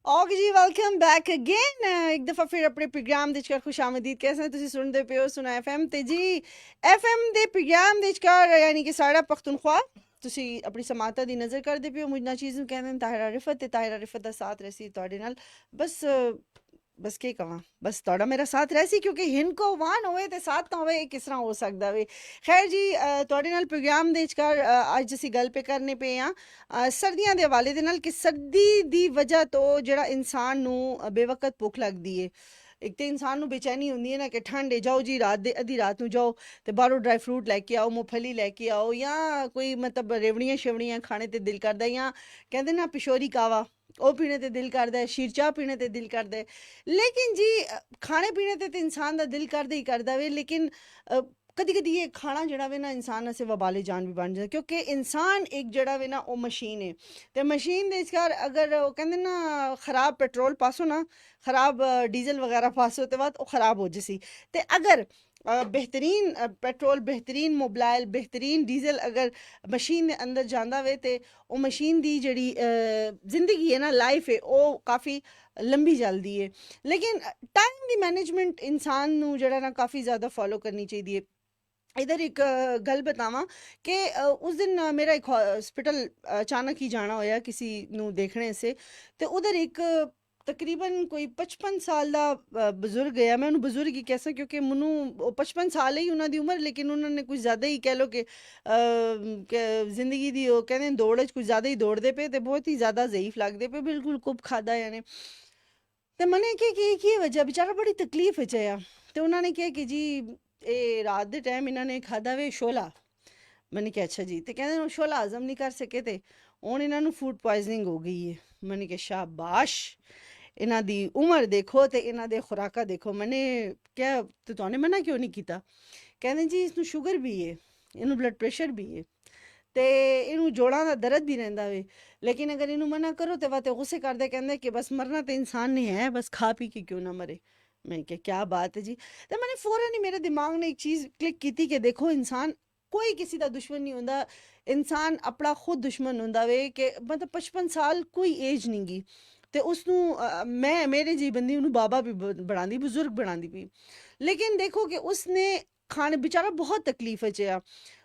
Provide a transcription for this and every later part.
Okay ਜੀ, welcome back again. ਇੱਕ ਦਫਾ ਫਿਰ ਆਪਣੇ ਪ੍ਰੋਗਰਾਮ ਦੇ ਵਿਚਕਾਰ ਖੁਸ਼ ਆਮਦੀਦ। कैसे ਤੁਸੀਂ ਸੁਣਦੇ ਪਿਓ ਸੁਣਾ FM ਤੇ ਜੀ। FM ਦੇ ਪ੍ਰੋਗਰਾਮ ਦੇ ਵਿਚਕਾਰ ਯਾਨੀ ਕਿ ਸਾਡਾ ਪਖਤੂਨਖਵਾ ਤੁਸੀਂ ਆਪਣੀ ਸਮਾਤਾ ਦੀ ਨਜ਼ਰ ਕਰਦੇ ਪਿਓ। ਮੁਝ ਨਾ ਚੀਜ਼ ਨੂੰ ਕਹਿੰਦੇ ਨੇ ਤਾਹਿਰਾ ਰਿਫਤ ਤੇ ਤਾਹਿਰਾ ਰਿਫਤ ਦਾ ਸਾਥ ਰਹਿਸੀ ਤੁਹਾਡੇ ਨਾਲ। ਬਸ ਕੀ ਕਵਾਂ, ਬਸ ਤੁਹਾਡਾ ਮੇਰਾ ਸਾਥ ਰਹਿਸੀ ਕਿਉਂਕਿ ਹਿੰਕੋ ਵਾਨ ਹੋਵੇ ਤੇ ਸਾਥ ਨਾ ਹੋਵੇ, ਇਹ ਕਿਸ ਤਰ੍ਹਾਂ ਹੋ ਸਕਦਾ ਵੇ। ਖੈਰ ਜੀ, ਤੁਹਾਡੇ ਨਾਲ ਪ੍ਰੋਗਰਾਮ ਦੇ ਵਿਚਕਾਰ ਅੱਜ ਅਸੀਂ ਗੱਲ ਕਰਨੇ ਪਏ ਹਾਂ ਸਰਦੀਆਂ ਦੇ ਹਵਾਲੇ ਦੇ ਨਾਲ ਕਿ ਸਰਦੀ ਦੀ ਵਜ੍ਹਾ ਤੋਂ ਜਿਹੜਾ ਇਨਸਾਨ ਨੂੰ ਬੇਵਕਤ ਭੁੱਖ ਲੱਗਦੀ ਏ। ਇੱਕ ਤੇ ਇਨਸਾਨ ਨੂੰ ਬੇਚੈਨੀ ਹੁੰਦੀ ਹੈ ਨਾ ਕਿ ਠੰਡ ਹੈ, ਜਾਓ ਜੀ ਰਾਤ ਦੇ ਅੱਧੀ ਰਾਤ ਨੂੰ ਜਾਓ ਤੇ ਬਾਹਰੋਂ ਡਰਾਈ ਫਰੂਟ ਲੈ ਕੇ ਆਓ, ਮੂੰਗਫਲੀ ਲੈ ਕੇ ਆਓ, ਜਾਂ ਕੋਈ ਮਤਲਬ ਰੇਵੜੀਆਂ ਸ਼ੇਵੜੀਆਂ ਖਾਣੇ ਤੇ ਦਿਲ ਕਰਦਾ, ਜਾਂ ਕਹਿੰਦੇ ਨਾ ਪਿਸ਼ੋਰੀ ਕਾਵਾ ਉਹ ਪੀਣੇ ਤੇ ਦਿਲ ਕਰਦਾ ਹੈ, ਸ਼ੀਰ ਚਾਹ ਪੀਣੇ ਤੇ ਦਿਲ ਕਰਦਾ ਹੈ। ਲੇਕਿਨ ਜੀ ਖਾਣੇ ਪੀਣੇ ਤੇ ਇਨਸਾਨ ਦਾ ਦਿਲ ਕਰਦਾ ਹੀ ਕਰਦਾ ਵੇ, ਲੇਕਿਨ ਕਦੀ ਕਦੀ ਇਹ ਖਾਣਾ ਜਿਹੜਾ ਵੇ ਨਾ ਇਨਸਾਨ ਅਸੀਂ ਵਬਾਲੇ ਜਾਨ ਵੀ ਬਣ ਜਾਂਦਾ, ਕਿਉਂਕਿ ਇਨਸਾਨ ਇੱਕ ਜਿਹੜਾ ਵੇ ਨਾ ਉਹ ਮਸ਼ੀਨ ਹੈ। ਤੇ ਮਸ਼ੀਨ ਦੇ ਵਿਚਕਾਰ ਅਗਰ ਉਹ ਕਹਿੰਦੇ ਨਾ ਖਰਾਬ ਪੈਟਰੋਲ ਪਾਸੋ ਨਾ, ਖਰਾਬ ਡੀਜ਼ਲ ਵਗੈਰਾ ਪਾਸੋ ਤੇ ਬਾਅਦ ਉਹ ਖਰਾਬ ਹੋ ਜਸੀ। ਤੇ ਅਗਰ बेहतरीन पेट्रोल, बेहतरीन मोबाइल, बेहतरीन डीजल अगर मशीन के अंदर जाता वे तो वो मशीन की जी जिंदगी है ना, लाइफ है, वो काफ़ी लंबी चलती है। लेकिन टाइम की मैनेजमेंट इंसान नू जड़ा ना काफ़ी ज़्यादा फॉलो करनी चाहिए। इधर एक गल बतावा कि उस दिन मेरा एक हॉस्पिटल अचानक ही जाना होया किसी नू देखने से, तो उधर एक तकरीबन कोई 55 साल का बजुर्ग गया। मैं उन्होंने बजुर्ग ही कैसा क्योंकि मनु 55 साल ही उन्होंने उम्र, लेकिन उन्होंने कुछ ज़्यादा ही कह लो कि जिंदगी दी वो कहते हैं दौड़ कुछ ज़्यादा ही दौड़ते पे तो बहुत ही ज़्यादा ज़ईफ लगते पे, बिल्कुल कुब खादा यानी। तो मैंने क्या की वजह, बेचारा बड़ी तकलीफ है आया। तो उन्होंने कहा कि जी ये रात के टाइम इन्होंने खादा वे शोला। मैंने कहा अच्छा जी। तो कहते शोला हजम नहीं कर सके थे हूँ इन्हों फूड पॉइजनिंग हो गई है। मैंने कहा शाबाश, इन्हों की उम्र देखो तो इन्हों के खुराका देखो। मैंने क्या तो तुमने मना क्यों नहीं किया? कहते जी इसनों शुगर भी है, इनू ब्लड प्रेशर भी है, तो इनू जोड़ों का दर्द भी रहिंदा वे, लेकिन अगर इनू मना करो तो वह तो गुस्से करते कहते कि बस मरना तो इंसान ने है, बस खा पी के क्यों ना मरे। मैंने कहा क्या बात है जी। तो मैंने फौरन ही मेरे दिमाग ने एक चीज़ क्लिक की थी कि देखो इंसान कोई किसी का दुश्मन नहीं होंदा, इंसान अपना खुद दुश्मन होंदा वे। कि मतलब 55 साल कोई एज नहीं गी तो उसनू मैं मेरे जी बंदी उन्होंने बाबा भी बनाती, बुजुर्ग बनाती पी। लेकिन देखो कि उसने खाने बेचारा बहुत तकलीफ है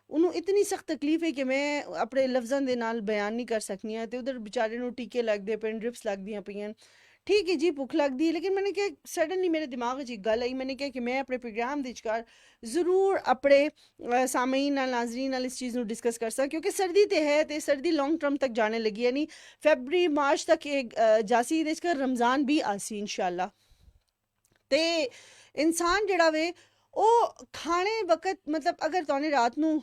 उन्होंने इतनी सख्त तकलीफ है कि मैं अपने लफ्ज़ों के नाल बयान नहीं कर सकनी। तो उधर बेचारे नू टीके लगते पे, ड्रिप्स लगदियाँ पईयां। ठीक है जी, भुख लगती है, लेकिन मैंने क्या सडनली मेरे दिमाग च एक गल आई। मैंने कहा कि मैं अपने प्रोग्राम के विचकार जरूर अपने सामीन नाल, नाज़रीन नाल इस चीज़ को डिस्कस कर सक, क्योंकि सर्दी तो है तो सर्दी लॉन्ग टर्म तक जाने लगी, यानी फैबररी मार्च तक जासी रमज़ान भी आसी इंशाल्लाह। ते इंसान जड़ा वे वो खाने वक्त मतलब अगर तुमने रात नू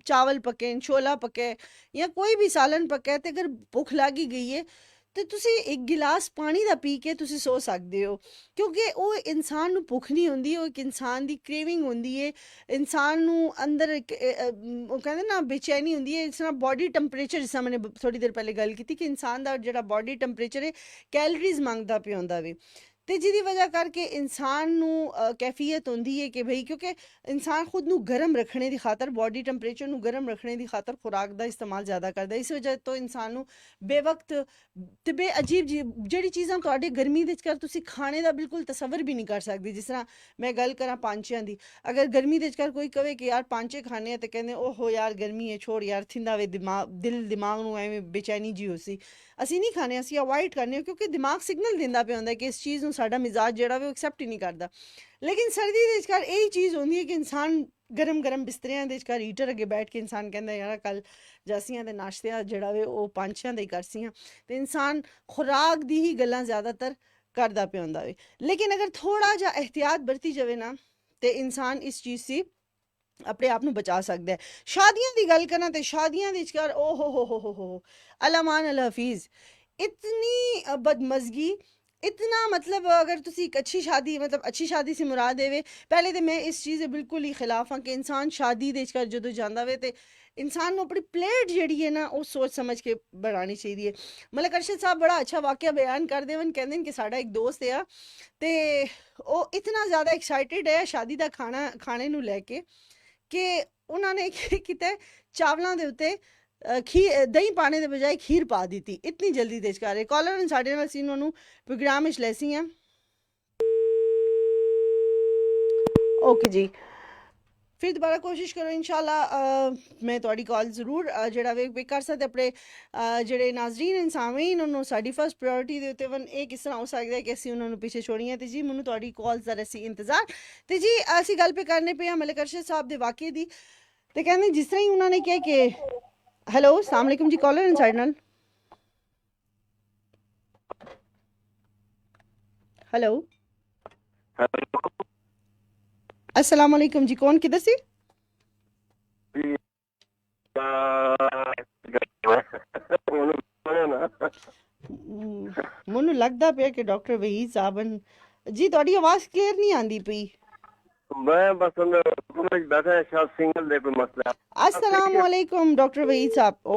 चावल पके, छोला पके या कोई भी सालन पका तो अगर भुख लग ही गई है तो तुसी एक गिलास पानी का पी के तुसी सो सकते हो, क्योंकि वो इंसान नू भुख नहीं होंदी, वो एक इंसान की क्रेविंग होंदी है। इंसान नू अंदर वो कहते ना बेचैनी होंदी है। इस तरह बॉडी टैंपरेचर, जिस मैंने थोड़ी देर पहले गल की थी कि इंसान का जो बॉडी टैंपरेचर है कैलरीज मंगता पे होंदा वे, तो जिदी वजह करके इंसान नू कैफियत होंदी है कि भाई क्योंकि इंसान खुद नू गर्म रखने की खातर, बॉडी टैंपरेचर नू गर्म रखने की खातर खुराक का इस्तेमाल ज़्यादा करता है। इस वजह तो इंसान नू बेवक्त ते बे अजीब जी जेह्ड़ी चीज़ां तुहाडे गर्मी दे विचकार तुसी खाने दा बिल्कुल तसव्वुर भी नहीं कर सकदे। जिस तरह मैं गल करां पांचेआं दी, अगर गर्मी दे विचकार कोई कहे कि यार पांचे खाने ते कहंदे ओहो यार गर्मी है छोड़ यार, थिंदा वे दिमाग, दिल दिमाग नू एवें बेचैनी जी होसी। ਅਸੀਂ नहीं खाने, ਅਸੀਂ अवॉइड करने, क्योंकि दिमाग सिग्नल दिंदा पे होंदा कि इस चीज़ नू साडा मिजाज जेह्ड़ा वे एक्सेप्ट ही नहीं करदा। लेकिन सर्दी दे विचकार यही चीज़ होंदी है कि इंसान गर्म गर्म बिस्तरियां दे विचकार हीटर अगे बैठ के इंसान कहता यार कल जासियां ते नाश्ते जेह्ड़ा वे ओह् पांचेआं दे ही करसियां। ते इंसान खुराक दी ही गल्लां ज़्यादातर करदा पे होंदा वे। लेकिन अगर थोड़ा जा एहतियात बरती जावे ना ते इंसान इस चीज़ सी अपने आप नू बचा सकता है। शादियां दी गल करां ते शादियां दे विचकार ओ हो अलामान अल हफीज़, इतनी बदमज़गी, इतना मतलब अगर तुसी एक अच्छी शादी, मतलब अच्छी शादी से मुराद देवे, पहले तो मैं इस चीज़ बिल्कुल ही खिलाफ हाँ कि इंसान शादी दे विचकार जदों जांदा वे ते इंसान नू अपनी प्लेट जेह्ड़ी है ना वो सोच समझ के बनानी चाहिए। मलिक अरशद साहब बड़ा अच्छा वाकया बयान करदे वन, कहंदे न कि साडा एक दोस्त है ते वो इतना ज़्यादा एक्साइटेड है शादी दा खाना खाने नू लैके कि उन्होंने की किया चावलों के उत्ते खीर दही पाने के बजाय खीर पा दी थी, इतनी जल्दी तेज कर रहे कॉलर साढ़े नाल सी उन्होंने प्रोग्राम विच लैसी हैं। ओके जी, फिर दोबारा कोशिश करो इंशाल्लाह। मैं थोड़ी कॉल जरूर जेड़ा वे पिक कर सकते अपने जेड़े नाजरीन सामीन उन्होंने साड़ी फर्स्ट प्रायोरिटी दे उत्ते वन एक इस तरह हो सकता है कि ਅਸੀਂ ਉਹਨਾਂ ਨੂੰ ਪਿੱਛੇ ਛੋੜੀਆਂ ਤੇ ਜੀ ਮੈਨੂੰ ਤੁਹਾਡੀ ਕਾਲਸ ਦਾ ਅਸੀਂ ਇੰਤਜ਼ਾਰ ਤੇ ਜੀ ਅਸੀਂ ਗੱਲ ਪੇ ਕਰਨੇ ਪਏ ਮਲਿਕ ਅਰਸ਼ਦ ਸਾਹਿਬ ਦੇ ਵਾਕਿਏ ਦੀ ਤੇ ਕਹਿੰਦੇ ਜਿਸ ਤਰ੍ਹਾਂ ਹੀ ਉਹਨਾਂ ਨੇ ਕਿਹਾ ਕਿ ਹੈਲੋ अस्सलाम वालेकुम जी कॉलर इनसाइड नाल हेलो अस्सलाम वालेकुम जी कौन किधर सी ਮੈਨੂੰ ਲੱਗਦਾ ਪਿਆ ਕਿ ਡਾਕਟਰ ਵਹੀਦ ਸਾਹਿਬਨ ਜੀ ਤੁਹਾਡੀ ਆਵਾਜ਼ ਕਲੀਅਰ ਨਹੀਂ ਆਂਦੀ ਪਈ। मैं बस बैठा है शायद सिंगल दे कोई मसला। अस्सलाम वालेकुम डॉक्टर वहीद साहब। ओ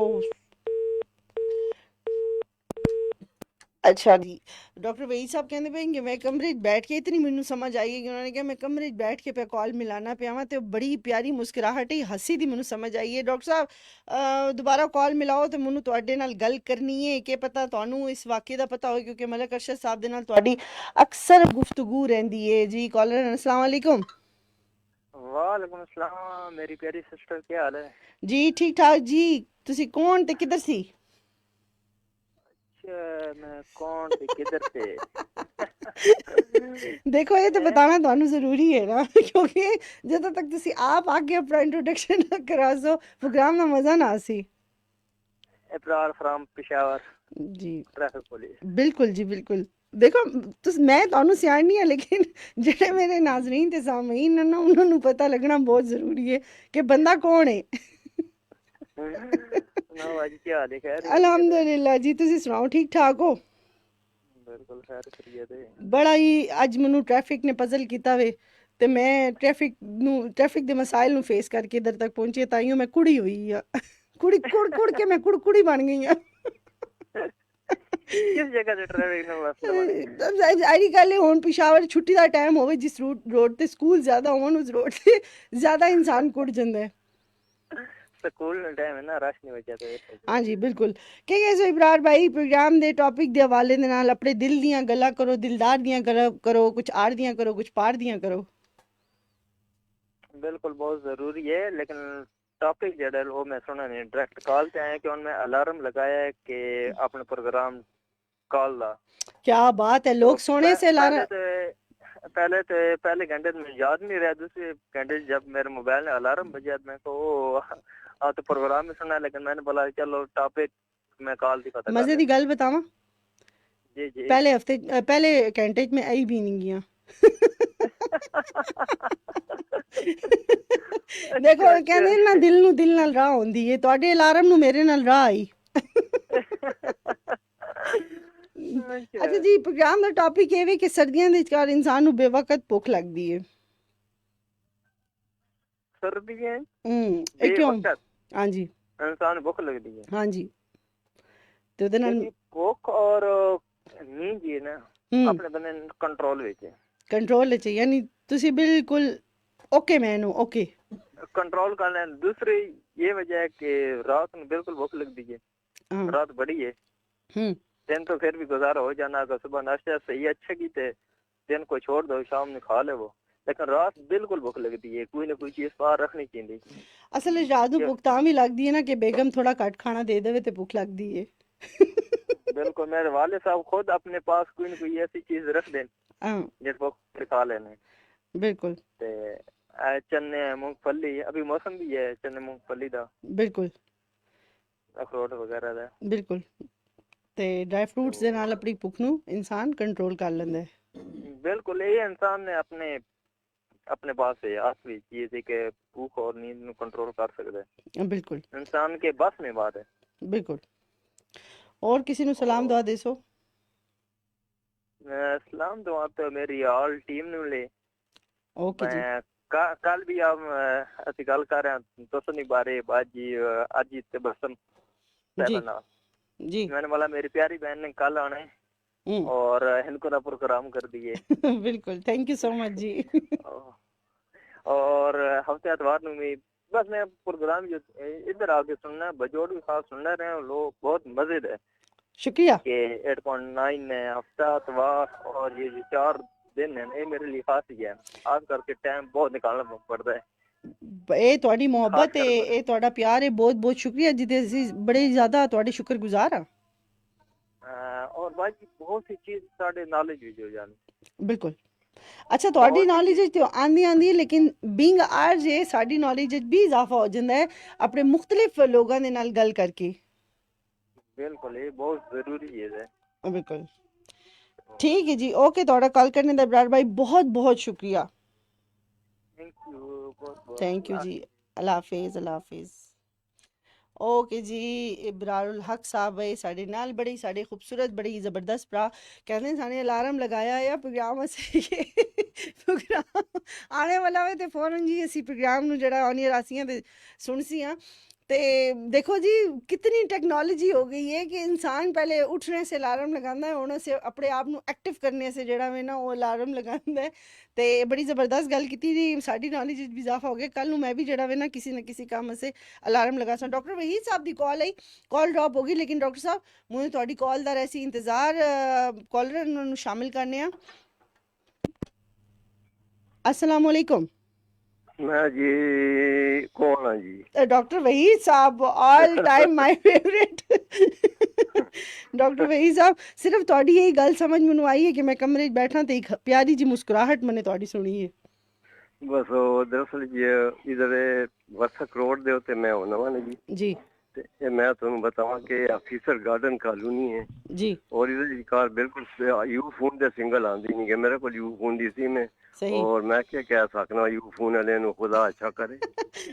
अच्छा जी, डॉक्टर वहीद साहब कहते पे कि मैं कमरे बैठ के इतनी मैनू समझ आई है कि उन्होंने कहा मैं कमरे बैठ के पे कॉल मिलाना पिया वा तो बड़ी प्यारी मुस्कुराहट ही हसी दी मैनू समझ आई है। डॉक्टर साहब दोबारा कॉल मिलाओ तो मैनू तुहाडे नाल गल करनी है कि पता तुहानू इस वाक़े दा पता हो क्योंकि मलिक अरशद साहब दे नाल तुहाडी अक्सर गुफ्तगू रहंदी है जी। कॉलर अस्सलाम वालेकुम। वालेकुम अस्सलाम मेरी प्यारी सिस्टर, क्या हाल है जी? ठीक ठाक जी, तुसी कौन ते किधर सी? मैं कौन थे किधर से देखो ये तो बताना ਤੁਹਾਨੂੰ ਜ਼ਰੂਰੀ ਹੈ ਨਾ ਕਿਉਂਕਿ ਜਦੋਂ ਤੱਕ ਤੁਸੀਂ ਆਪ ਆਗੇ ਆਪਣਾ ਇੰਟਰੋਡਕਸ਼ਨ ਨਾ ਕਰਾ ਸੋ ਪ੍ਰੋਗਰਾਮ ਦਾ ਮਜ਼ਾ ਨਾ ਸੀ। Ibrar from Peshawar ji traffic police. बिल्कुल जी बिल्कुल। देखो मैं ਤੁਹਾਨੂੰ ਸਿਆਣੀ ਹਾਂ ਲੇਕਿਨ ਜਿਹੜੇ ਮੇਰੇ ਨਾਜ਼ਰੀਨ ਤੇ ਸਾਮਈਨ ਨੇ ਨਾ ਉਹਨਾਂ ਨੂੰ ਪਤਾ ਲੱਗਣਾ ਬਹੁਤ ਜ਼ਰੂਰੀ ਹੈ ਕਿ ਬੰਦਾ ਕੌਣ ਹੈ। क्या हाल है? खैर ਅਲਹਮਦੁਲਿਲਾ ਜੀ, ਤੁਸੀਂ ਸੁਣਾਓ ਠੀਕ ਠਾਕ ਹੋ? बिल्कुल खैर खैरियत है। ਬੜਾ ਹੀ ਅੱਜ ਮੈਨੂੰ ਟ੍ਰੈਫਿਕ ਨੇ ਪਜ਼ਲ ਕੀਤਾ ਵੇ ਤੇ ਮੈਂ ਟ੍ਰੈਫਿਕ ਦੇ ਮਸਾਇਲ ਨੂੰ ਫੇਸ ਕਰਕੇ ਇਧਰ ਤੱਕ ਪਹੁੰਚੀ ਤਾਈਓ ਮੈਂ ਕੁੜੀ ਹੋਈ ਆ ਕੁੜੀ ਕੁੜ ਕੇ ਮੈਂ ਕੁੜੀ ਬਣ ਗਈ ਆ। किस जगह से ट्रैफिक में मसला ਸਾਰੀ ਗੱਲ ਇਹ ਹੁਣ ਪਿਸ਼ਾਵਰ ਛੁੱਟੀ ਦਾ ਟਾਈਮ ਹੋਵੇ ਜਿਸ ਰੋਡ ਤੇ ਸਕੂਲ ਜ਼ਿਆਦਾ ਹੋਣ ਉਸ ਰੋਡ ਤੇ ਜ਼ਿਆਦਾ ਇਨਸਾਨ ਕੁੜ ਜਾਂਦਾ ਹੈ। ਸਕੂਲ ਦਾ ਟਾਈਮ ਹੈ ਨਾ ਰਸ਼ ਨਹੀਂ ਵਜਾ ਤੇ। ਹਾਂਜੀ ਬਿਲकुल। ਕੀ ਕਹੇ ਸੋ ਇਬਰਾਰ ਭਾਈ ਪ੍ਰੋਗਰਾਮ ਦੇ ਟੌਪਿਕ ਦੇ ਹਵਾਲੇ ਦੇ ਨਾਲ ਆਪਣੇ ਦਿਲ ਦੀਆਂ ਗੱਲਾਂ ਕਰੋ, ਦਿਲਦਾਰ ਦੀਆਂ ਗੱਲਾਂ ਕਰੋ, ਕੁਝ ਆੜ ਦੀਆਂ ਕਰੋ, ਕੁਝ ਪਾੜ ਦੀਆਂ ਕਰੋ। बिल्कुल बहुत जरूरी है लेकिन टॉपिक जड़ा वो मैं सुना नहीं, डायरेक्ट कॉल पे आया कि उनमें अलार्म लगाया है कि अपने प्रोग्राम कॉल दा। क्या बात है, लोग सोने से अलार्म पहले घंटे में याद नहीं रहा, दूसरे घंटे जब मेरे मोबाइल में अलार्म बजा मैं को तो प्रोग्राम में सुना, लेकिन मैंने बोला चलो टॉपिक मैं कॉल दी पता मजे दी गल बतावा। जी जी पहले घंटे में आई भी नहीं गया। देखो कहंदे ना दिल ਨੂੰ ਦਿਲ ਨਾਲ ਰਾਹ ਹੁੰਦੀ ਹੈ, ਤੁਹਾਡੇ ਅਲਾਰਮ ਨੂੰ ਮੇਰੇ ਨਾਲ ਰਾਹ ਆਈ। अच्छा जी, प्रोग्राम ਦਾ ਟੌਪਿਕ ਇਹ ਵੇ ਕਿ ਸਰਦੀਆਂ ਦੇ ਵਿਚਕਾਰ ਇਨਸਾਨ ਨੂੰ ਬੇਵਕਤ ਭੁੱਖ ਲੱਗਦੀ ਹੈ। सर्दियां ਇਹ ਕਿਉਂ? ਹਾਂਜੀ इंसान भूख लगती है। ਹਾਂਜੀ ਤੇ ਉਹਦੇ ਨਾਲ भूख और नींद जी ना अपने बंदे कंट्रोल ਵਿੱਚ ਕੰਟਰੋਲ ਵਿੱਚ, ਯਾਨੀ ਤੁਸੀਂ ਬਿਲकुल ओके मैन हो। ओके कंट्रोल कर लें। दूसरी ये वजह है कि रात में बिल्कुल भूख लगती है। रात बड़ी है, दिन तो फिर भी गुजारा हो जाना, अगर सुबह नाश्ता सही अच्छा की थे दिन को छोड़ दो, शाम में खा ले वो, लेकिन रात बिल्कुल भूख लगती है, कोई ना कोई चीज बाहर रखनी चाहिए। असल रात ਨੂੰ ਭੁੱਖ ਤਾਂ ਵੀ ਲੱਗਦੀ ਹੈ ਨਾ ਕਿ ਬੇਗਮ ਥੋੜਾ ਘੱਟ ਖਾਣਾ ਦੇ ਦੇਵੇ ਤੇ ਭੁੱਖ ਲੱਗਦੀ ਹੈ। बिल्कुल मेरे वाले साहब खुद अपने पास कोई ना कोई ऐसी चीज रख दें जिसको खा लेने। बिल्कुल चने मूंगफली, अभी मौसम भी है चने मूंगफली दा, बिल्कुल अखरोट वगैरह दा बिल्कुल। ਤੇ ਡਰਾਈ ਫਰੂਟਸ ਦੇ ਨਾਲ ਆਪਣੀ ਭੁੱਖ ਨੂੰ ਇਨਸਾਨ ਕੰਟਰੋਲ ਕਰ ਲੈਂਦਾ ਹੈ। बिल्कुल ये इंसान ने अपने पास है असली चीज है कि भूख और नींद ਨੂੰ कंट्रोल कर सकता है। बिल्कुल इंसान के बस में बात है। बिल्कुल। और किसी ਨੂੰ सलाम दुआ देसो। सलाम दुआ तो मेरी ऑल टीम ਨੂੰ ले। ओके जी। कल भी हम ਅਸੀਂ ਗੱਲ ਕਰ ਰਹੇ ਹਾਂ ਦੋਸਤਾਂ ਬਾਰੇ ਬਾਜੀ ਅੱਜ ਤੇ ਬਸਮ जी जी मैंने बोला मेरी प्यारी बहन ने कल आना है और इनको ना प्रोग्राम कर दिए। बिल्कुल थैंक यू सो मच जी। और हफ्ते एतवार ਨੂੰ भी बस मैं प्रोग्राम जो इधर आके सुनना है, बजोड़ भी खास सुनना रहे हैं लोग, बहुत मजे है। शुक्रिया। कि 8.9 है, हफ्ता इतवार और ये जो 4 दिन है ये मेरे लिए खास ही है, खास करके टाइम बहुत निकालना पड़ता है। ਇਹ ਤੁਹਾਡੀ खास ਮੁਹੱਬਤ ਹੈ, कर ਇਹ ਤੁਹਾਡਾ ਪਿਆਰ ਹੈ, ਬਹੁਤ ਬਹੁਤ ਸ਼ੁਕਰੀਆ ਜਿਹਦੇ ਅਸੀਂ ਬੜੇ ਜ਼ਿਆਦਾ ਤੁਹਾਡੇ ਸ਼ੁਕਰਗੁਜ਼ਾਰ ਹਾਂ। और बाकी बहुत सी चीज साढ़े नॉलेज भी हो जानी। ਬਿਲਕੁਲ। ਅੱਛਾ ਤੁਹਾਡੀ बहुत सी ਨੌਲੇਜ चीज ਵਿੱਚ ਤੇ ਆਂਦੀ ਆਂਦੀ ਹੈ, ਲੇਕਿਨ ਬੀਇੰਗ ਆਰਜੇ ਸਾਡੀ ਨੌਲੇਜ ਵਿੱਚ ਵੀ ਇਜ਼ਾਫਾ ਹੋ ਜਾਂਦਾ ਹੈ ਆਪਣੇ ਮੁxtਲਿਫ ਲੋਕਾਂ ਦੇ ਨਾਲ ਗੱਲ ਕਰਕੇ। बिल्कुल ये बहुत जरूरी है। ਬਿਲकुल ਠੀਕ ਹੈ ਜੀ, ਓਕੇ, ਤੁਹਾਡਾ ਕਾਲ ਕਰਨ ਦਾ ਇਬਰਾਰ ਭਾਈ ਬਹੁਤ ਬਹੁਤ ਸ਼ੁਕਰੀਆ। थैंक यू, बहुत बहुत ਥੈਂਕ ਯੂ ਜੀ, ਅੱਲਾ ਹਾਫਿਜ਼, ਅੱਲਾ ਹਾਫਿਜ਼। ਓਕੇ ਜੀ, ਇਬਰਾਰੁਲ ਹਕ ਸਾਹਿਬ ਹੈ ਸਾਡੇ ਨਾਲ, ਬੜੀ ਸਾਡੇ ਖੂਬਸੂਰਤ, ਬੜੀ ਜ਼ਬਰਦਸਤ ਭਰਾ। ਕਹਿੰਦੇ ਸਾਨੇ ਅਲਾਰਮ ਲਗਾਇਆ ਆ ਪ੍ਰੋਗਰਾਮ ਅਸੀਂ ਪ੍ਰੋਗਰਾਮ ਆਣੇ ਵਾਲਾ ਵੇ ਤੇ ਫੌਰਨ ਜੀ ਅਸੀਂ ਪ੍ਰੋਗਰਾਮ ਨੂੰ ਜਿਹੜਾ ਔਨ ਏਅਰ ਆਸੀਆਂ ਤੇ ਸੁਣਸੀ ਆ। ਤੇ ਦੇਖੋ ਜੀ कितनी टेक्नोलॉजी हो गई है कि इंसान पहले उठने से अलार्म लगाता है, ਹੁਣ ਅਸੀਂ ਆਪਣੇ ਆਪ ਨੂੰ ਐਕਟਿਵ ਕਰਨੇ ਸੇ ਜਿਹੜਾ ਵੇ ਨਾ ਉਹ ਅਲਾਰਮ ਲਗਾਉਂਦਾ ਹੈ। ਤੇ ਬੜੀ ਜ਼ਬਰਦਸਤ ਗੱਲ ਕੀਤੀ ਜੀ, ਸਾਡੀ ਨੌਲੇਜ ਵਿੱਚ ਵੀ ਇਜ਼ਾਫਾ ਹੋ ਗਿਆ। ਕੱਲ ਨੂੰ ਮੈਂ ਵੀ ਜਿਹੜਾ ਵੇ ਨਾ ਕਿਸੇ ਨਾ ਕਿਸੇ ਕੰਮ ਸੇ ਅਲਾਰਮ ਲਗਾ ਸਾਂ। ਡਾਕਟਰ ਵਹੀਦ ਸਾਹਿਬ ਦੀ ਕਾਲ ਆਈ, ਕਾਲ ਡ੍ਰੌਪ ਹੋ ਗਈ, ਲੇਕਿਨ ਡਾਕਟਰ ਸਾਹਿਬ ਮੈਨੂੰ ਤੁਹਾਡੀ ਕਾਲ ਦਾ ਰਹਿ ਸੀ ਇੰਤਜ਼ਾਰ। ਕਾਲਰ ਨੂੰ ਸ਼ਾਮਿਲ ਕਰਨੇ ਆ। अस्सलाम वालेकुम। मैं जी कौन हाँ जी? डॉक्टर वहीद साहब, all time my favourite. Doctor Waheed साहब, सिर्फ ਤੁਹਾਡੀ ਇਹ ਗੱਲ ਸਮਝ ਮੈਨੂੰ ਆਈ ਹੈ ਕਿ ਮੈਂ ਕਮਰੇ 'ਚ ਬੈਠਾ ਤੇ ਇੱਕ ਪਿਆਰੀ ਜੀ ਮੁਸਕਰਾਹਟ ਮੈਨੇ ਤੁਹਾਡੀ ਸੁਣੀ ਹੈ। बस वो दरअसल ये इधर वर्षक रोड दे उत्ते मैं होना वा जी जी ते मैं तुहानू बतावां कि ऑफिसर गार्डन कॉलोनी है जी, और इधर जी कार बिल्कुल यू फोन दे सिंगल आंदी नहीं है। मेरे को यू फोन दी सी में सही। और मैं क्या कह सकना यू फोन वाले नु खुदा अच्छा करे।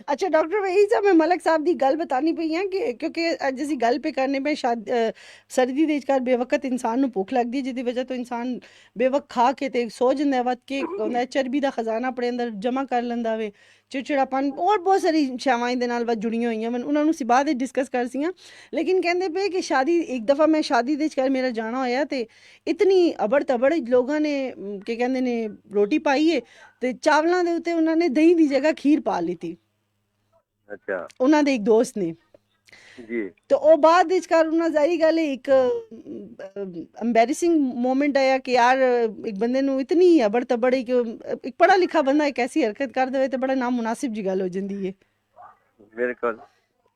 अच्छा डॉक्टर वहीद साहब, मैं मलक साहब ਦੀ ਗੱਲ ਬਤਾਨੀ ਪਈ ਹਾਂ ਕਿ ਕਿਉਂਕਿ ਅੱਜ ਅਸੀਂ ਗੱਲ ਪੇ ਕਰਨੇ ਪਏ ਸਰਦੀ ਦੇ ਵਿਚਕਾਰ ਬੇਵਕਤ ਇਨਸਾਨ ਨੂੰ ਭੁੱਖ ਲੱਗਦੀ, ਜਿਹਦੀ ਵਜ੍ਹਾ ਤੋਂ ਇਨਸਾਨ ਬੇਵਕਤ ਖਾ ਕੇ ਤੇ ਸੋ ਜਾਂਦਾ, ਵੱਧ ਕੇ ਉਹਨਾਂ ਚਰਬੀ ਦਾ ਖਜ਼ਾਨਾ ਆਪਣੇ ਅੰਦਰ ਜਮ੍ਹਾਂ ਕਰ ਲੈਂਦਾ ਵੇ, ਚਿੜਚਿੜਾਪਨ ਔਰ ਬਹੁਤ ਸਾਰੀ ਸ਼ਾਵਾਂ ਦੇ ਨਾਲ ਜੁੜੀਆਂ ਹੋਈਆਂ। ਮੈਂ ਉਹਨਾਂ ਨੂੰ ਅਸੀਂ ਬਾਅਦ ਵਿੱਚ ਡਿਸਕਸ ਕਰ ਸੀਆਂ, ਲੇਕਿਨ ਕਹਿੰਦੇ ਪਏ ਕਿ ਸ਼ਾਦੀ ਇੱਕ ਦਫਾ ਮੈਂ ਸ਼ਾਦੀ ਦੇ ਵਿਚਕਾਰ ਮੇਰਾ ਜਾਣਾ ਹੋਇਆ ਤੇ ਇਤਨੀ ਅਬੜ ਤਬੜ ਲੋਕਾਂ ਨੇ ਕੀ ਕਹਿੰਦੇ ਨੇ ਰੋਟੀ ਪਾਈ ਹੈ ਤੇ ਚਾਵਲਾਂ ਦੇ ਉੱਤੇ ਉਹਨਾਂ ਨੇ ਦਹੀਂ ਦੀ ਜਗ੍ਹਾ ਖੀਰ ਪਾ ਲਿੱਤੀ। अच्छा ਉਹਨਾਂ ਦੇ ਇੱਕ ਦੋਸਤ ਨੇ जी ਤੇ ਉਹ ਬਾਅਦ ਵਿੱਚ ਕਰ ਉਹਨਾਂ ਜ਼ਾਹਰੀ ਗੱਲ ਹੈ ਇੱਕ ਐਮਬੈਰਸਿੰਗ ਮੂਮੈਂਟ ਆਇਆ ਕਿ ਯਾਰ ਇੱਕ ਬੰਦੇ ਨੂੰ ਇਤਨੀ ਅਬੜ ਤਬੜ ਕਿ ਇੱਕ ਪੜਾ ਲਿਖਾ ਬੰਦਾ ਇੱਕ ਐਸੀ ਹਰਕਤ ਕਰ ਦੇਵੇ ਤੇ ਬੜਾ ਨਾਮੁਨਾਸਿਬ ਜੀ ਗੱਲ ਹੋ ਜਾਂਦੀ ਹੈ। बिल्कुल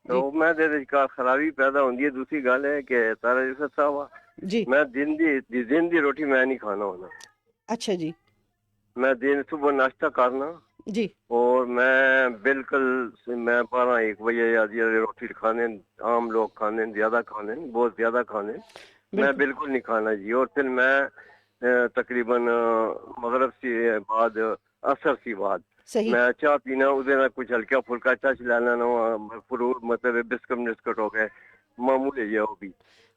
तो मैं दे विचकार खराबी पैदा होंदी है। दूसरी गल है कि तारा यूसुफ साहब जी मैं दिन दी रोटी मैं नहीं खाना होना। अच्छा जी मैं दिन सुबह नाश्ता करना जी और मैं बिल्कुल मैं 12-1 बजे या रोटी खाने, आम लोग खाने ज्यादा खाने, बहुत ज्यादा खाने, मैं बिल्कुल नहीं खाना जी। और फिर मैं तकरीबन मगरब से बाद असर से बाद सही मैं चाह पीना, उधर कुछ हल्का फुल्का टच ले लेना, फ्रूट मतलब बिस्कुट हो गए मामूली है वो भी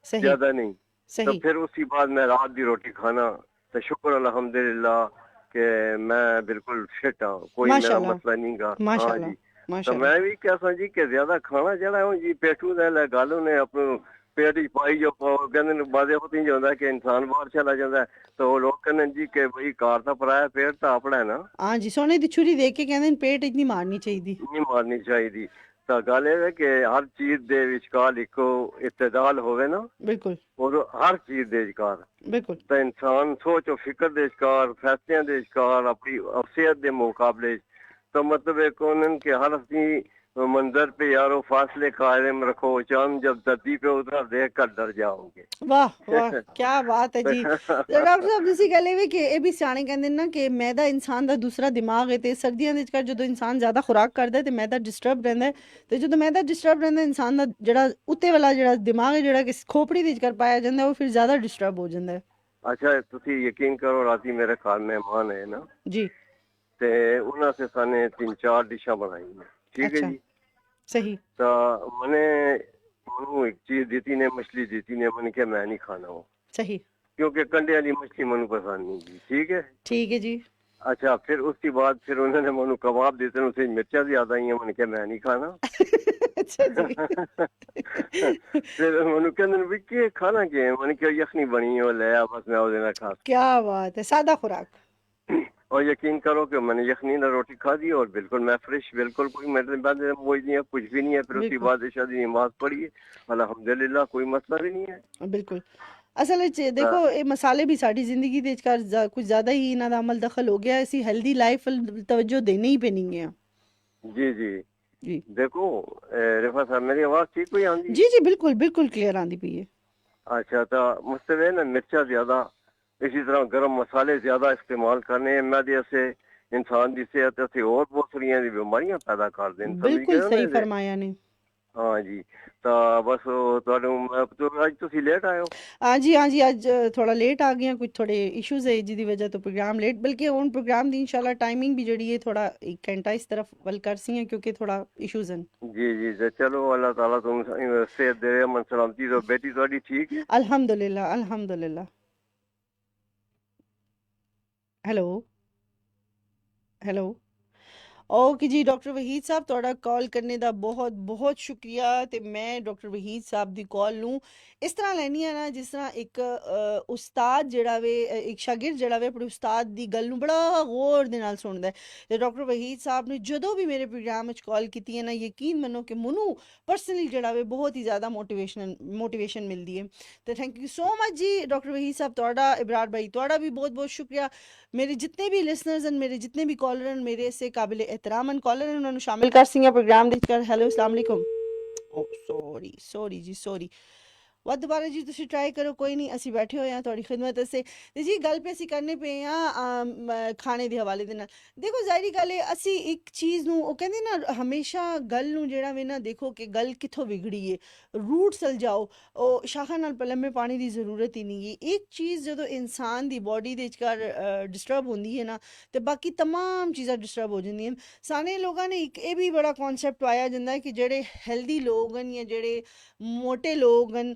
सही ज्यादा नहीं। तो सही फिर उसके बाद मैं रात की रोटी खाना, तो शुक्र अल्हम्दुलिल्लाह कि मैं बिल्कुल फिट हाँ, कोई मेरा माशाल्लाह मसला नहीं गा। हाँ माशाल्लाह जी तो माशाल्लाह मैं भी कहता जी कि ज्यादा खाना जरा जी पेटू दे गल ने अपने पेट च पाई जो कहते बादे होती जाता कि इंसान बाहर चला जाता है, तो लोग कहते जी कि भाई कार का पराया पेट तो अपना है ना। हाँ जी, सोने दी छुरी देख के कहते पेट इतनी मारनी चाहिए, नहीं मारनी चाहिए। तो गल है कि हर चीज दे विचकार एक इतदाल होवे ना, बिल्कुल और हर चीज दे विचकार बिल्कुल तो इंसान सोच और फिक्र दे विचकार, फैसलियां दे विचकार, अपनी सेहत के मुकाबले तो मतलब एक उन्होंने कि हर अपनी मंजर पे यारो फासले कायम रखो, चांद जब धरती पे उतर देख कर डर जाओगे। वाह वाह क्या बात है जी। ਡਾਕਟਰ ਸਾਹਿਬ ਤੁਸੀਂ ਕਹਿੰਦੇ ਵੀ ਕਿ ਇਹ ਵੀ ਸਿਆਣੇ ਕਹਿੰਦੇ ਨਾ ਕਿ ਮੈਦਾ ਇਨਸਾਨ ਦਾ ਦੂਸਰਾ ਦਿਮਾਗ ਹੈ ਤੇ ਸਰਦੀਆਂ ਦੇ ਵਿੱਚ ਜਦੋਂ ਇਨਸਾਨ ਜ਼ਿਆਦਾ ਖੁਰਾਕ ਕਰਦਾ ਤੇ ਮੈਦਾ ਡਿਸਟਰਬ ਰਹਿੰਦਾ ਹੈ ਤੇ ਜਦੋਂ ਮੈਦਾ ਡਿਸਟਰਬ ਰਹਿੰਦਾ ਇਨਸਾਨ ਦਾ ਜਿਹੜਾ ਉੱਤੇ ਵਾਲਾ ਜਿਹੜਾ ਦਿਮਾਗ ਹੈ ਜਿਹੜਾ ਕਿ ਖੋਪੜੀ ਦੇ ਵਿੱਚ ਪਾਇਆ ਜਾਂਦਾ ਉਹ ਫਿਰ ਜ਼ਿਆਦਾ ਡਿਸਟਰਬ ਹੋ ਜਾਂਦਾ ਹੈ। ਅੱਛਾ ਤੁਸੀਂ ਯਕੀਨ ਕਰੋ ਰਾਤੀ ਮੇਰੇ ਘਰ ਮਹਿਮਾਨ ਹੈ ਨਾ ਜੀ ਤੇ ਉਹਨਾਂ ਸੇ ਸਾਨੇ 3-4 डिशा बनाई है, ठीक है जी सही। तो मैंने एक चीज दी ने, मछली दी ने, मैंने क्या मैं नहीं खाना वो सही क्योंकि कंडे वाली मछली मनु पसंद नहीं जी, ठीक है जी। अच्छा फिर उसके बाद फिर उन्होंने मनु कबाब देते हैं, उसे मिर्चा ज्यादा ही है, मैंने क्या मैं नहीं खाना। अच्छा जी। फिर मनु कहते भी के खाना के, मैंने क्या यखनी बनी है ले बस मैं वो खा। क्या बात है, सादा खुराक और यकीन करो कि मैंने यखनीन रोटी खा दी और बिल्कुल मैं फ्रेश, बिल्कुल कोई मेरे बाद मोज नहीं है, कुछ भी नहीं है। फिर उसके बाद ईशा दी नमाज पढ़ी, अल्हम्दुलिल्लाह कोई मसला भी नहीं है। बिल्कुल ਅਸਲ ਵਿੱਚ ਦੇਖੋ ਇਹ ਮਸਾਲੇ ਵੀ ਸਾਡੀ ਜ਼ਿੰਦਗੀ ਦੇ ਵਿੱਚ ਕੁਝ ਜ਼ਿਆਦਾ ਹੀ ਇਹਨਾਂ ਦਾ ਅਮਲ ਦਖਲ ਹੋ ਗਿਆ ਅਸੀਂ ਹੈਲਦੀ ਲਾਈਫ ਤਵੱਜੋ ਦੇਣੀ ਹੀ ਪੈਣੀ ਹੈ जी जी जी देखो रिफा साहब मेरी आवाज ठीक हुई आंदी? जी जी बिल्कुल बिल्कुल क्लियर आंदी पई है। अच्छा तो मुस्तवे ना मिर्चा ज्यादा, इसी तरह गर्म मसाले ज्यादा इस्तेमाल करने मैदे से इंसान की सेहत से और बहुत सारिया बीमारियां पैदा कर देन। बिल्कुल सही फरमाया ने। हाँ जी तो बस तो आज तुसी लेट आए हो? हाँ जी आज थोड़ा लेट आ गए कुछ थोड़े इश्यूज है जिदी वजह तो प्रोग्राम लेट, बल्कि हुन प्रोग्राम दी इंशाल्लाह टाइमिंग भी जड़ी है थोड़ा 1 घंटा इस तरफ वल कर सी है क्योंकि थोड़ा इश्यूज हैं। जी जी तो चलो अल्लाह ताला तुम सेहत दे, अमन सलामती। तो बेटी थोड़ी ठीक है? अल्हम्दुलिल्लाह अल्हम्दुलिल्लाह। हेलो हेलो ओके जी डॉक्टर वहीद साहब ਤੁਹਾਡਾ ਕਾਲ ਕਰਨੇ ਦਾ ਬਹੁਤ ਬਹੁਤ ਸ਼ੁਕਰੀਆ ਤੇ ਮੈਂ ਡਾਕਟਰ ਵਹੀਦ ਸਾਹਿਬ ਦੀ ਕਾਲ ਨੂੰ ਇਸ ਤਰ੍ਹਾਂ ਲੈਣੀ ਆ ਨਾ ਜਿਸ ਤਰ੍ਹਾਂ ਇੱਕ ਉਸਤਾਦ ਜਿਹੜਾ ਵੇ ਇੱਕ ਸ਼ਾਗਿਰਦ ਜਿਹੜਾ ਵੇ ਆਪਣੇ ਉਸਤਾਦ ਦੀ ਗੱਲ ਨੂੰ ਬੜਾ ਗੌਰ ਦੇ ਨਾਲ ਸੁਣਦਾ ਤੇ ਡਾਕਟਰ ਵਹੀਦ ਸਾਹਿਬ ਨੇ ਜਦੋਂ ਵੀ ਮੇਰੇ ਪ੍ਰੋਗਰਾਮ ਵਿੱਚ ਕਾਲ ਕੀਤੀ ਹੈ ਨਾ ਯਕੀਨ ਮੰਨੋ ਕਿ ਮੈਨੂੰ ਪਰਸਨਲੀ ਜਿਹੜਾ ਵੇ ਬਹੁਤ ਹੀ ਜ਼ਿਆਦਾ ਮੋਟੀਵੇਸ਼ਨ ਮਿਲਦੀ ਹੈ ਤੇ ਥੈਂਕ ਯੂ ਸੋ ਮਚ ਜੀ ਡਾਕਟਰ ਵਹੀਦ ਸਾਹਿਬ ਤੁਹਾਡਾ ਇਬਰਾਰ ਭਾਈ ਤੁਹਾਡਾ ਵੀ ਬਹੁਤ ਬਹੁਤ ਸ਼ੁਕਰੀਆ। मेरे जितने भी लिसनर्स हैं मेरे जितने भी कॉलर हैं मेरे से काबिल एहतराम कॉलर हैं उन्होंने शामिल कर सी प्रोग्राम देख हेलो अस्सलाम वालेकुम। ओ सॉरी जी सॉरी ਵੱਧ ਦੁਬਾਰਾ ਜੀ ਤੁਸੀਂ ਟਰਾਈ ਕਰੋ ਕੋਈ ਨਹੀਂ ਅਸੀਂ ਬੈਠੇ ਹੋਏ ਹਾਂ ਤੁਹਾਡੀ ਖਿਦਮਤ ਵਾਸਤੇ ਤੇ ਜੀ ਗੱਲ ਪੇ ਅਸੀਂ ਕਰਨੇ ਪਏ ਆ ਖਾਣੇ ਦੇ ਹਵਾਲੇ ਦੇ ਨਾਲ। ਦੇਖੋ ਜ਼ਾਹਿਰੀ ਗੱਲ ਹੈ ਅਸੀਂ ਇੱਕ ਚੀਜ਼ ਨੂੰ ਉਹ ਕਹਿੰਦੇ ਨਾ ਹਮੇਸ਼ਾ ਗੱਲ ਨੂੰ ਜਿਹੜਾ ਵੇ ਨਾ ਦੇਖੋ ਕਿ ਗੱਲ ਕਿੱਥੋਂ ਵਿਗੜੀ ਹੈ ਰੂਟ ਚਲ ਜਾਓ ਉਹ ਸ਼ਾਖਾ ਨਾਲ ਲੰਮੇ ਪਾਣੀ ਦੀ ਜ਼ਰੂਰਤ ਹੀ ਨਹੀਂ ਹੈ। ਇੱਕ ਚੀਜ਼ ਜਦੋਂ ਇਨਸਾਨ ਦੀ ਬੋਡੀ ਦੇ ਵਿਚਕਾਰ ਡਿਸਟਰਬ ਹੁੰਦੀ ਹੈ ਨਾ ਤੇ ਬਾਕੀ तमाम ਚੀਜ਼ਾਂ ਡਿਸਟਰਬ ਹੋ ਜਾਂਦੀਆਂ। ਸਾਰੇ ਲੋਕਾਂ ਨੇ ਇੱਕ ਇਹ ਵੀ ਬੜਾ ਕਨਸੈਪਟ ਪਾਇਆ ਜਾਂਦਾ ਹੈ ਕਿ ਜਿਹੜੇ ਹੈਲਦੀ ਲੋਕ ਹਨ ਜਾਂ ਜਿਹੜੇ ਮੋਟੇ ਲੋਕ ਹਨ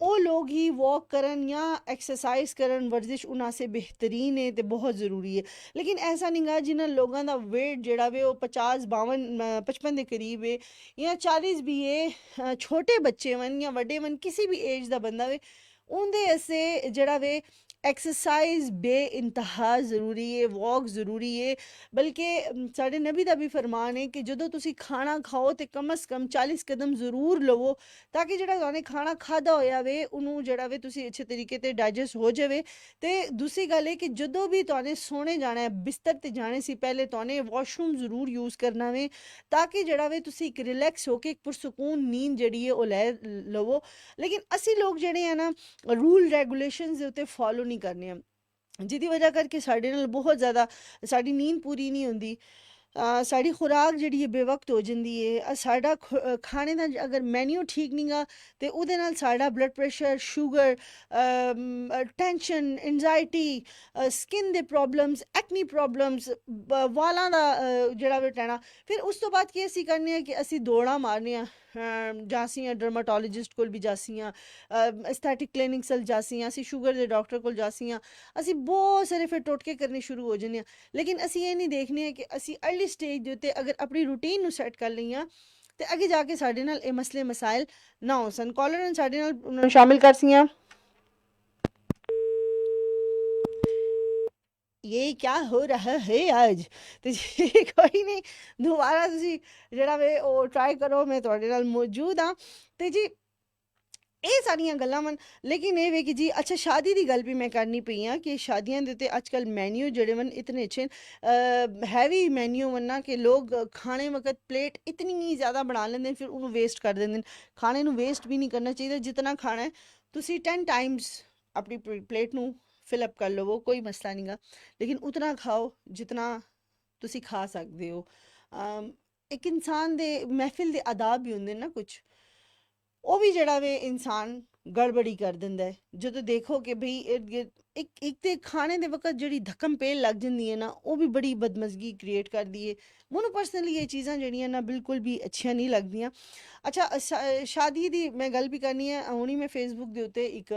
ਉਹ ਲੋਕ ਹੀ वॉक करन या एक्सरसाइज करन वर्जिश उन्हां से बेहतरीन है तो बहुत ज़रूरी है। लेकिन ऐसा नहीं गा जिन्होंने लोगों का वेट जड़ा वे 50-52-55 के करीब है या 40 भी है छोटे बच्चे वन या वड्डे वन किसी भी एज का बंदा वे उनदे ऐसे जड़ा वे एक्सरसाइज बे इंतहा ज़रूरी है वॉक ज़रूरी है। बल्कि साढ़े नबी का भी फरमान है कि जदों तुसी खाना खाओ तो कम अज़ कम 40 कदम ज़रूर लवो ताकि जिहड़ा तुहाने खाना खादा होया वे उन्होंने जिहड़ा वे तुसी अच्छे तरीके ते डाइजेस्ट हो जावे। तो दूसरी गल है कि जदों भी तुहाने सोने जाना है बिस्तर ते जाने से पहले तुहाने वॉशरूम ज़रूर यूज़ करना वे ताकि जिहड़ा वे तुसी एक रिलैक्स होके एक पुरसकून नींद जिहड़ी है वो लै लवो। लेकिन असी लोग जिहड़े हैं ना रूल रेगूलेशनस दे उत्ते फॉलो नहीं करने जिहदी वजह करके साढ़े नाल बहुत ज़्यादा साड़ी नींद पूरी नहीं होंदी साड़ी खुराक जिहड़ी है बेवक्त हो जाती है। साडा खाने का अगर मैन्यू ठीक नहीं गा तो उहदे नाल साडा blood pressure sugar tension anxiety skin दे प्रॉब्लम्स एक्नी प्रॉब्लम्स वालां दा जिहड़ा वे टैना फिर उस तो बाद की असी करने कि असी दौड़ा मारने जासी डर्माटोलॉजिस्ट कोल भी जासी एस्थेटिक क्लिनिक सल जासी असी शुगर दे डॉक्टर कोल जासी असी बहुत सारे फिर टोटके करने शुरू हो जाने। लेकिन असी ये नहीं देखने कि असी अर्ली स्टेज दे उत्ते अगर अपनी रूटीन नू सैट कर लईआं ते अगे जाके साडे नाल ये मसले मसाइल ना हो सन। कॉलर साडे नाल शामिल कर सी ये क्या हो रहा है आज तो जी कोई नहीं दोबारा तुसी जेड़ा वे ओ ट्राई करो मैं तुहाडे नाल मौजूद हाँ ते जी ਇਹ ਸਾਰੀਆਂ ਗੱਲਾਂ ਵਨ। लेकिन ये वे कि जी अच्छा शादी की गल भी मैं करनी पई हाँ कि शादियां दे उत्ते अजकल मैन्यू जेह्ड़े वन इतने अच्छे हैवी मैन्यू वन ना कि लोग खाने वक्त प्लेट इतनी ज़्यादा बना लेंदे फिर उन्होंने वेस्ट कर देंदे। खाने नू वेस्ट भी नहीं करना चाहिए जितना खाना है तुसी 10 टाइम्स अपनी प्लेट नू फिलअप कर लवो कोई मसला नहीं गा लेकिन उतना खाओ जितना तुसी खा सकते हो। एक इंसान दे महफिल दे आदाब भी होंदे ना कुछ ਉਹ ਵੀ ਜਿਹੜਾ ਵੇ ਇਨਸਾਨ ਗੜਬੜੀ ਕਰ ਦਿੰਦਾ ਹੈ ਜਦੋਂ ਦੇਖੋ ਕਿ ਭਈ ਇੱਕ ਤੇ ਖਾਣੇ ਦੇ ਵਕਤ ਜਿਹੜੀ ਧੱਕਮ ਪੇਲ ਲੱਗ ਜਾਂਦੀ ਹੈ ਨਾ ਉਹ ਵੀ ਬੜੀ ਬਦਮਜ਼ਗੀ ਕ੍ਰੀਏਟ ਕਰਦੀ ਹੈ। ਮੈਨੂੰ ਪਰਸਨਲੀ ਇਹ ਚੀਜ਼ਾਂ ਜਿਹੜੀਆਂ ਨਾ ਬਿਲਕੁਲ ਵੀ ਅੱਛੀਆਂ ਨਹੀਂ ਲੱਗਦੀਆਂ। ਅੱਛਾ ਸ਼ਾਦੀ ਦੀ ਮੈਂ ਗੱਲ ਵੀ ਕਰਨੀ ਹੈ ਹੁਣੀ ਮੈਂ ਫੇਸਬੁੱਕ ਦੇ ਉੱਤੇ ਇੱਕ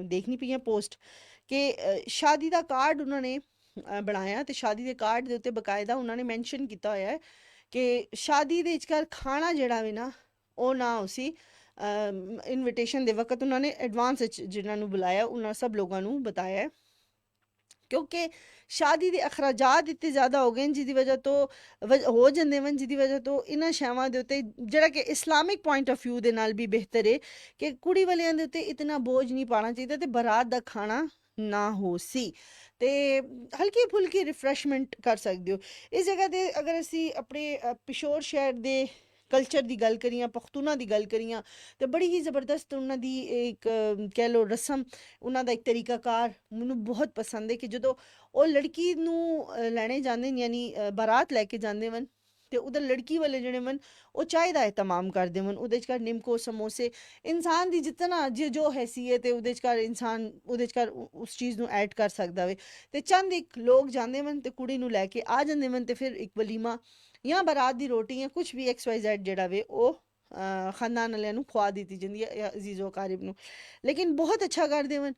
ਦੇਖਣੀ ਪਈ ਹਾਂ ਪੋਸਟ ਕਿ ਸ਼ਾਦੀ ਦਾ ਕਾਰਡ ਉਹਨਾਂ ਨੇ ਬਣਾਇਆ ਤੇ ਸ਼ਾਦੀ ਦੇ ਕਾਰਡ ਦੇ ਉੱਤੇ ਬਕਾਇਦਾ ਉਹਨਾਂ ਨੇ ਮੈਂਸ਼ਨ ਕੀਤਾ ਹੋਇਆ ਹੈ ਕਿ ਸ਼ਾਦੀ ਦੇ ਵਿਚਕਾਰ ਖਾਣਾ ਜਿਹੜਾ ਵੇ ਨਾ ਉਹ ਨਾ ਉਸੀ ਇਨਵੀਟੇਸ਼ਨ ਦੇ ਵਕਤ ਉਹਨਾਂ ਨੇ ਐਡਵਾਂਸ ਵਿੱਚ ਜਿਨ੍ਹਾਂ ਨੂੰ ਬੁਲਾਇਆ ਉਹਨਾਂ ਸਭ ਲੋਕਾਂ ਨੂੰ ਬਤਾਇਆ क्योंकि शादी ਦੇ ਅਖਰਾਜਾਤ इतने ज़्यादा हो गए जिहदी वजह तो हो ਜਾਂਦੇ वन जिहदी वजह तो इन्हां ਸ਼ੈਵਾਂ ਦੇ ਉੱਤੇ ਜਿਹੜਾ ਕਿ ਇਸਲਾਮਿਕ ਪੁਆਇੰਟ ਆਫ ਵਿਊ ਦੇ ਨਾਲ ਵੀ ਬਿਹਤਰ ਹੈ ਕਿ ਕੁੜੀ ਵਾਲਿਆਂ ਦੇ ਉੱਤੇ ਇਤਨਾ ਬੋਝ ਨਹੀਂ ਪਾਉਣਾ ਚਾਹੀਦਾ ਤੇ ਬਰਾਤ ਦਾ ਖਾਣਾ ਨਾ ਹੋ ਸੀ ਤੇ ਹਲਕੀ ਫੁਲਕੀ ਰਿਫਰੈਸ਼ਮੈਂਟ ਕਰ ਸਕਦੇ ਹੋ ਇਸ ਜਗ੍ਹਾ ਤੇ ਅਗਰ ਅਸੀਂ ਆਪਣੇ ਪਿਸ਼ੌਰ ਸ਼ਹਿਰ ਦੇ ਕਲਚਰ ਦੀ ਗੱਲ ਕਰੀਏ ਪਖਤੂਨਾ ਦੀ ਗੱਲ ਕਰੀਏ ਤੇ ਬੜੀ ਹੀ ਜ਼ਬਰਦਸਤ ਉਹਨਾਂ ਦੀ ਇੱਕ ਕਹਿ ਲਓ ਰਸਮ ਉਹਨਾਂ ਦਾ ਇੱਕ ਤਰੀਕਾਕਾਰ ਮੈਨੂੰ ਬਹੁਤ ਪਸੰਦ ਹੈ ਕਿ ਜਦੋਂ ਉਹ ਲੜਕੀ ਨੂੰ ਲੈਣੇ ਜਾਂਦੇ ਨੇ ਯਾਨੀ ਬਾਰਾਤ ਲੈ ਕੇ ਜਾਂਦੇ ਹਨ ਤੇ ਉਧਰ ਲੜਕੀ ਵਾਲੇ ਜਿਹੜੇ ਹਨ ਉਹ ਚਾਹ ਦਾ ਇਤਮਾਮ ਕਰਦੇ ਹਨ ਉਹਦੇ 'ਚ ਕਰ ਨਿੰਮਕੋ ਸਮੋਸੇ ਇਨਸਾਨ ਦੀ ਜਿਤਨਾ ਜੋ ਹੈਸੀਅਤ ਹੈ ਉਹਦੇ 'ਚ ਕਰ ਇਨਸਾਨ ਉਹਦੇ 'ਚ ਕਰ ਉਸ ਚੀਜ਼ ਨੂੰ ਐਡ ਕਰ ਸਕਦਾ ਵੇ ਤੇ ਚੰਦ ਇੱਕ ਲੋਕ ਜਾਂਦੇ ਹਨ ਤੇ ਕੁੜੀ ਨੂੰ ਲੈ ਕੇ ਆ ਜਾਂਦੇ ਹਨ ਤੇ ਫਿਰ ਇੱਕ ਵਲੀਮਾ ਜਾਂ ਬਾਰਾਤ ਦੀ ਰੋਟੀ ਜਾਂ ਕੁਛ ਵੀ XYZ ਜਿਹੜਾ ਵੇ ਉਹ ਖਾਨਦਾਨ ਵਾਲਿਆਂ ਨੂੰ ਖਵਾ ਦਿੱਤੀ ਜਾਂਦੀ ਹੈ ਜਾਂ ਅਜ਼ੀਜ਼ੋ ਕਾਰਿਬ ਨੂੰ ਲੇਕਿਨ ਬਹੁਤ ਅੱਛਾ ਕਰਦੇ ਹਨ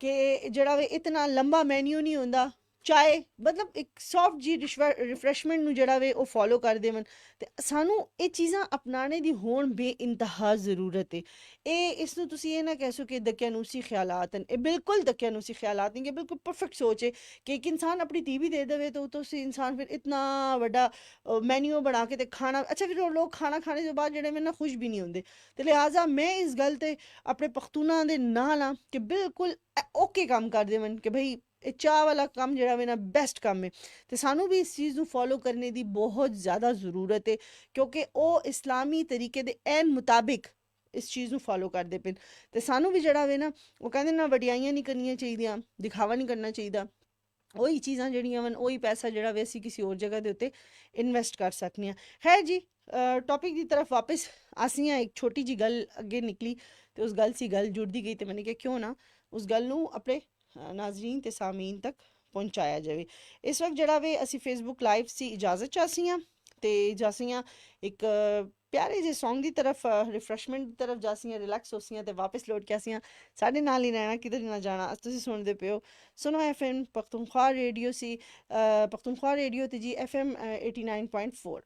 ਕਿ ਜਿਹੜਾ ਵੇ ਇਤਨਾ ਲੰਬਾ ਮੈਨਿਊ ਨਹੀਂ ਹੁੰਦਾ ਚਾਹੇ ਮਤਲਬ ਇੱਕ ਸੌਫਟ ਜੀ ਰਿਫਰੈਸ਼ਮੈਂਟ ਨੂੰ ਜਿਹੜਾ ਵੇ ਉਹ ਫੋਲੋ ਕਰਦੇ ਹਨ ਤੇ ਸਾਨੂੰ ਇਹ ਚੀਜ਼ਾਂ ਅਪਣਾਉਣੇ ਦੀ ਹੋਣ ਬੇਇੰਤਹਾ ਜ਼ਰੂਰਤ ਹੈ ਇਹ ਇਸ ਨੂੰ ਤੁਸੀਂ ਇਹ ਨਾ ਕਹਿ ਸੋ ਕਿ ਦਕਿਆਨੂਸੀ ਖਿਆਲਾਤ ਹਨ ਇਹ ਬਿਲਕੁਲ ਦਕਿਆਨੂਸੀ ਖਿਆਲਾਤ ਨਹੀਂ ਕਿ ਬਿਲਕੁਲ ਪਰਫੈਕਟ ਸੋਚ ਹੈ ਕਿ ਇੱਕ ਇਨਸਾਨ ਆਪਣੀ ਧੀ ਵੀ ਦੇ ਦੇਵੇ ਤਾਂ ਤੁਸੀਂ ਇਨਸਾਨ ਫਿਰ ਇਤਨਾ ਵੱਡਾ ਮੈਨਿਊ ਬਣਾ ਕੇ ਤੇ ਖਾਣਾ ਅੱਛਾ ਫਿਰ ਉਹ ਲੋਕ ਖਾਣਾ ਖਾਣੇ ਤੋਂ ਬਾਅਦ ਜਿਹੜੇ ਮੇਰੇ ਨਾਲ ਖੁਸ਼ ਵੀ ਨਹੀਂ ਹੁੰਦੇ ਤੇ ਲਿਹਾਜ਼ਾ ਮੈਂ ਇਸ ਗੱਲ ਤੇ ਆਪਣੇ ਪਖਤੂਨਾਂ ਦੇ ਨਾਲ ਹਾਂ ਕਿ ਬਿਲਕੁਲ ਓਕੇ ਕੰਮ ਕਰਦੇ ਹਨ ਕਿ ਭਈ ਇਹ ਚਾਹ ਵਾਲਾ ਕੰਮ ਜਿਹੜਾ ਵੇ ਨਾ ਬੈਸਟ ਕੰਮ ਹੈ ਤੇ ਸਾਨੂੰ ਵੀ ਇਸ ਚੀਜ਼ ਨੂੰ ਫੋਲੋ ਕਰਨੇ ਦੀ ਬਹੁਤ ਜ਼ਿਆਦਾ ਜ਼ਰੂਰਤ ਹੈ ਕਿਉਂਕਿ ਉਹ ਇਸਲਾਮੀ ਤਰੀਕੇ ਦੇ ਐਨ ਮੁਤਾਬਿਕ ਇਸ ਚੀਜ਼ ਨੂੰ ਫੋਲੋ ਕਰਦੇ ਪਏ ਤੇ ਸਾਨੂੰ ਵੀ ਜਿਹੜਾ ਵੇ ਨਾ ਉਹ ਕਹਿੰਦੇ ਨਾ ਵਡਿਆਈਆਂ ਨਹੀਂ ਕਰਨੀਆਂ ਚਾਹੀਦੀਆਂ ਦਿਖਾਵਾ ਨਹੀਂ ਕਰਨਾ ਚਾਹੀਦਾ ਉਹੀ ਚੀਜ਼ਾਂ ਜਿਹੜੀਆਂ ਹਨ ਉਹੀ ਪੈਸਾ ਜਿਹੜਾ ਵੇ ਅਸੀਂ ਕਿਸੇ ਹੋਰ ਜਗ੍ਹਾ ਦੇ ਉੱਤੇ ਇਨਵੈਸਟ ਕਰ ਸਕਦੇ ਹਾਂ ਖੈਰ ਜੀ ਟੌਪਿਕ ਦੀ ਤਰਫ ਵਾਪਸ ਅਸੀਂ ਇੱਕ ਛੋਟੀ ਜੀ ਗੱਲ ਅੱਗੇ ਨਿਕਲੀ ਤੇ ਉਸ ਗੱਲ ਸੀ ਗੱਲ ਜੁੜਦੀ ਗਈ ਤੇ ਮੈਨੇ ਕਿਹਾ ਕਿਉਂ ਨਾ ਉਸ ਗੱਲ ਨੂੰ ਆਪਣੇ ਨਾਜ਼ਰੀਨ ਤੇ ਸਾਮੀਨ ਤੱਕ ਪਹੁੰਚਾਇਆ ਜਾਵੇ ਇਸ ਵਕਤ ਜਿਹੜਾ ਵੇ ਅਸੀਂ ਫੇਸਬੁੱਕ ਲਾਈਵ ਸੀ ਇਜਾਜ਼ਤ ਚਾਸੀਆਂ ਤੇ ਜਾਸੀਆਂ ਇੱਕ ਪਿਆਰੇ ਜਿਹੇ ਸੌਂਗ ਦੀ ਤਰਫ ਰਿਫਰੈਸ਼ਮੈਂਟ ਦੀ ਤਰਫ ਜਾਸੀਆਂ ਰਿਲੈਕਸ ਹੋਸੀਆਂ ਤੇ ਵਾਪਸ ਲੌਟ ਕੇ ਆਸੀਆਂ ਸਾਡੇ ਨਾਲ ਹੀ ਰਹਿਣਾ ਕਿਧਰ ਨਾ ਜਾਣਾ ਤੁਸੀਂ ਸੁਣਦੇ ਪਿਓ ਸੁਣੋ FM ਪਖਤੂਨਖਵਾ ਰੇਡੀਓ ਸੀ ਪਖਤੂਨਖਵਾ ਰੇਡੀਓ ਤੇ ਜੀ FM 89.4